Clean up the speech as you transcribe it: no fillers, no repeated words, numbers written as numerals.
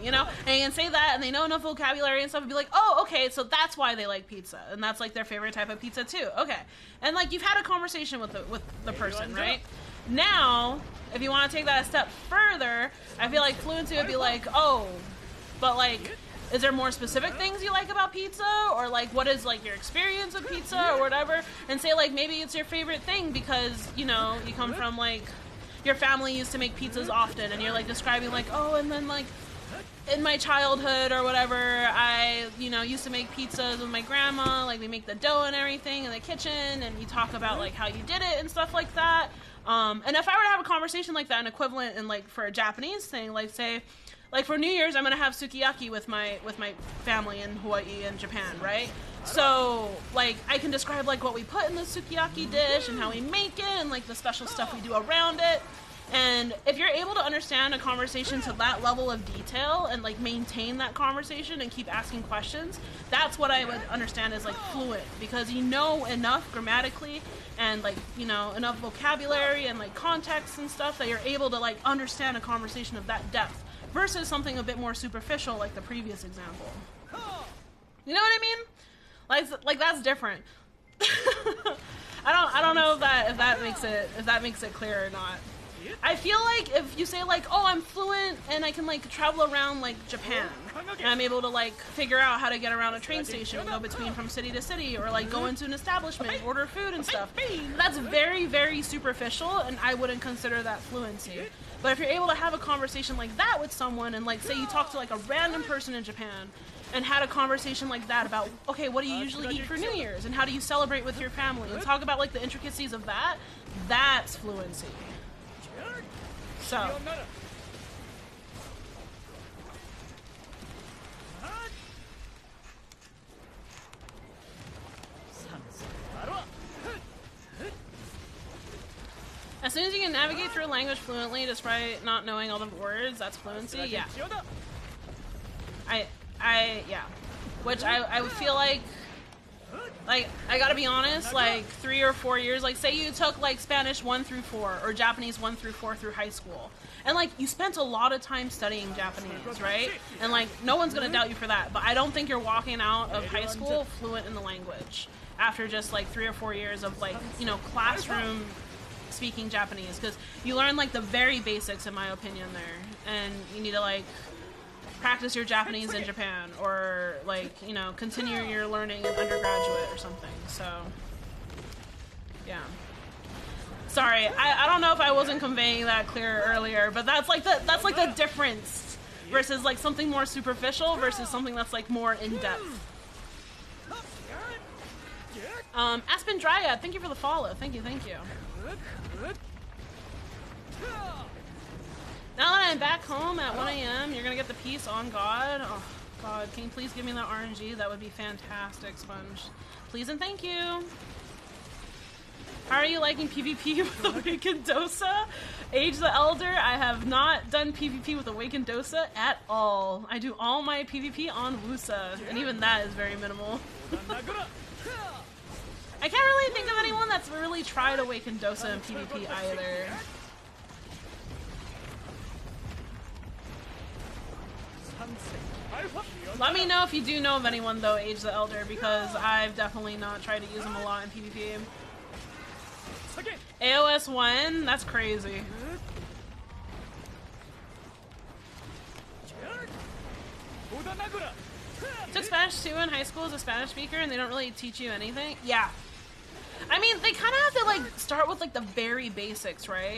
you know, and you can say that and they know enough vocabulary and stuff and be like, oh, okay, so that's why they like pizza and that's like their favorite type of pizza too. Okay, and like you've had a conversation with the person, right? Now if you want to take that a step further, I feel like fluency would be like, oh, but like, is there more specific things you like about pizza, or like what is like your experience with pizza or whatever, and say like maybe it's your favorite thing because, you know, you come from like your family used to make pizzas often and you're like describing like, oh, and then like in my childhood or whatever, I, you know, used to make pizzas with my grandma, like we make the dough and everything in the kitchen, and you talk about like how you did it and stuff like that. And if I were to have a conversation like that, an equivalent in like for a Japanese thing, like say, like for New Year's, I'm gonna have sukiyaki with my family in Hawaii and Japan, right? So like I can describe like what we put in the sukiyaki dish and how we make it and like the special stuff we do around it. And if you're able to understand a conversation to that level of detail and like maintain that conversation and keep asking questions, that's what I would understand as like fluent, because you know enough grammatically and like, you know, enough vocabulary and like context and stuff that you're able to like understand a conversation of that depth versus something a bit more superficial like the previous example. You know what I mean? Like that's different. I don't know if that makes it clear or not. I feel like if you say like, oh, I'm fluent and I can like travel around like Japan and I'm able to like figure out how to get around a train station and go between from city to city, or like go into an establishment, order food and stuff, that's very, very superficial and I wouldn't consider that fluency. But if you're able to have a conversation like that with someone, and like say you talk to like a random person in Japan and had a conversation like that about, okay, what do you usually eat for New Year's and how do you celebrate with your family, and talk about like the intricacies of that, that's fluency. So as soon as you can navigate through a language fluently despite not knowing all the words, that's fluency. Yeah. Yeah. Which I would feel like I gotta be honest, like 3 or 4 years, like say you took like Spanish 1 through 4 or Japanese 1 through 4 through high school, and like you spent a lot of time studying Japanese, right? And like no one's gonna doubt you for that, but I don't think you're walking out of high school fluent in the language after just like 3 or 4 years of like, you know, classroom speaking Japanese, because you learn like the very basics in my opinion there, and you need to like practice your Japanese in Japan, or like, you know, continue your learning in undergraduate or something. So yeah, sorry, I don't know if I wasn't conveying that clear earlier, but that's like the difference versus like something more superficial versus something that's like more in depth. Aspen Dryad, thank you for the follow. Thank you. Now that I'm back home at 1 a.m., you're gonna get the piece on God. Oh, God, can you please give me that RNG? That would be fantastic, Sponge. Please and thank you. How are you liking PvP with Awakened Dosa? Age the Elder, I have not done PvP with Awakened Dosa at all. I do all my PvP on Wusa, and even that is very minimal. I can't really think of anyone that's really tried Awakened Dosa in PvP either. Let me know if you do know of anyone though, Age the Elder, because I've definitely not tried to use them a lot in PvP. AOS 1? That's crazy. Took Spanish 2 in high school as a Spanish speaker and they don't really teach you anything? Yeah. I mean, they kind of have to like start with like the very basics, right?